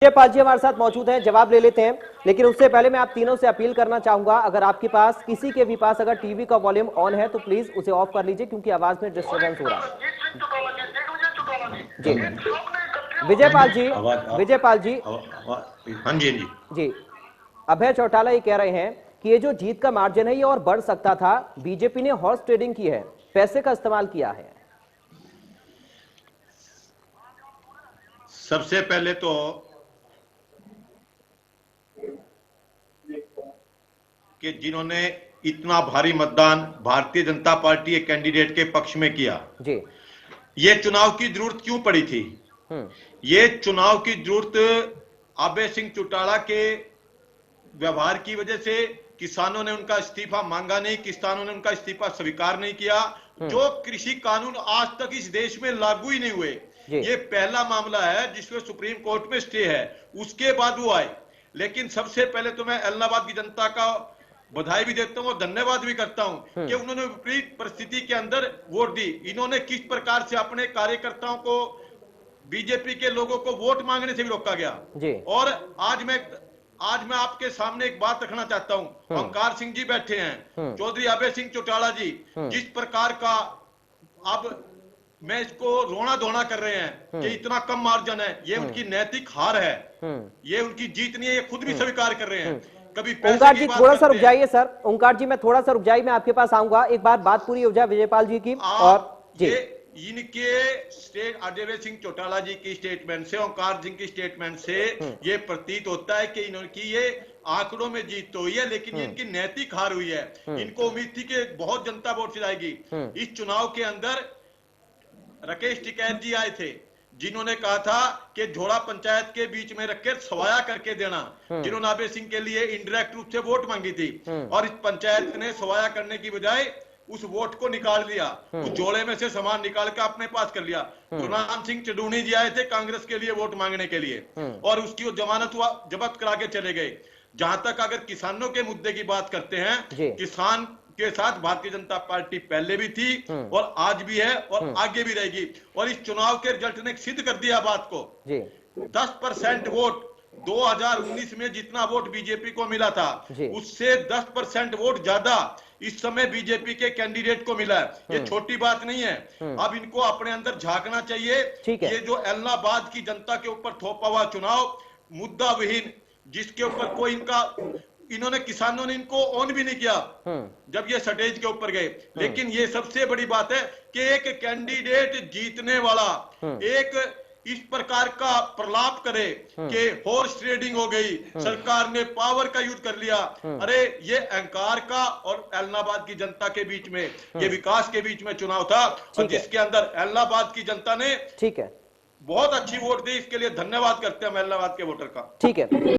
पाल जी हमारे साथ मौजूद हैं, जवाब ले लेते हैं। लेकिन उससे पहले मैं आप तीनों से अपील करना चाहूंगा, अगर आपके पास किसी के भी पास अगर टीवी का वॉल्यूम ऑन है तो प्लीज उसे ऑफ कर लीजिए, क्योंकि आवाज में डिस्टरबेंस हो रहा है। जी विजयपाल जी, विजयपाल जी। हाँ जी जी जी अभय चौटाला ये कह रहे हैं कि ये जो जीत का मार्जिन है ये और बढ़ सकता था, बीजेपी ने हॉर्स ट्रेडिंग की है, पैसे का इस्तेमाल किया है। सबसे पहले तो कि जिन्होंने इतना भारी मतदान भारतीय जनता पार्टी के कैंडिडेट के पक्ष में किया, जी ये चुनाव की जरूरत क्यों पड़ी थी? ये चुनाव की जरूरत अभय सिंह चौटाला के व्यवहार की वजह से, किसानों ने उनका इस्तीफा मांगा नहीं, किसानों ने उनका इस्तीफा स्वीकार नहीं किया। जो कृषि कानून आज तक इस देश में लागू ही नहीं हुए, ये पहला मामला है जिसमें सुप्रीम कोर्ट में स्टे है, उसके बाद वो आए। लेकिन सबसे पहले तो मैं इलाहाबाद की जनता का बधाई भी देता हूं और धन्यवाद भी करता हूं कि उन्होंने विपरीत परिस्थिति के अंदर वोट दी। इन्होंने किस प्रकार से अपने कार्यकर्ताओं को, बीजेपी के लोगों को वोट मांगने से भी रोका गया। और आज मैं आपके सामने एक बात रखना चाहता हूं। ओंकार सिंह जी बैठे हैं, चौधरी अभय सिंह चौटाला जी, जिस प्रकार का अब मैं इसको रोना धोना कर रहे हैं कि इतना कम मार्जिन है, ये उनकी नैतिक हार है, ये उनकी जीत नहीं है, ये खुद भी स्वीकार कर रहे हैं। कभी ओंकार जी थोड़ा सा रुक जाइए सर, ओंकार जी मैं थोड़ा सा रुक जाइए, मैं आपके पास आऊंगा, एक बात पूरी हो जाए विजयपाल जी की। और जी इनके अजय सिंह चौटाला जी की स्टेटमेंट से, ओंकार सिंह की स्टेटमेंट से ये प्रतीत होता है कि इनकी ये आंकड़ों में जीत तो हुई है, लेकिन इनकी नैतिक हार हुई है। इनको उम्मीद थी कि बहुत जनता वोट से जाएगी। इस चुनाव के अंदर राकेश टिकैत जी आए थे, जिन्होंने कहा था कि झोड़ा पंचायत के बीच में रखकर सवाया करके देना, जिन्होंने अभय सिंह के लिए इनडायरेक्ट रूप से वोट मांगी थी। और इस पंचायत ने सवाया करने की बजाय उस वोट को निकाल लिया, उस जोड़े में से सामान निकाल के अपने पास कर लिया। गुरनाम सिंह चडूनी जी आए थे कांग्रेस के लिए वोट मांगने के लिए, और उसकी जमानत जब्त करा के चले गए। जहां तक अगर किसानों के मुद्दे की बात करते हैं, किसान के साथ भारतीय जनता पार्टी पहले भी थी और आज भी है और आगे भी रहेगी। और इस चुनाव के रिजल्ट ने सिद्ध कर दिया बात को। 10% वोट 2019 में जितना वोट बीजेपी को मिला था, उससे 10% वोट ज्यादा इस समय बीजेपी के कैंडिडेट को मिला है। ये छोटी बात नहीं है। अब इनको अपने अंदर झांकना चाहिए। ये जो इलाहाबाद की जनता के ऊपर थोपा हुआ चुनाव, मुद्दा विहीन, जिसके ऊपर कोई इन्होंने, किसानों ने इनको ऑन भी नहीं किया जब ये स्टेज के ऊपर गए। लेकिन ये सबसे बड़ी बात है कि एक कैंडिडेट जीतने वाला एक इस प्रकार का प्रलाप करे कि हॉर्स ट्रेडिंग हो गई, सरकार ने पावर का यूज कर लिया। अरे ये अहंकार का और इलाहाबाद की जनता के बीच में, ये विकास के बीच में चुनाव था, और जिसके अंदर इलाहाबाद की जनता ने बहुत अच्छी वोट दी। इसके लिए धन्यवाद करते हैं हम इलाहाबाद के वोटर का। ठीक है।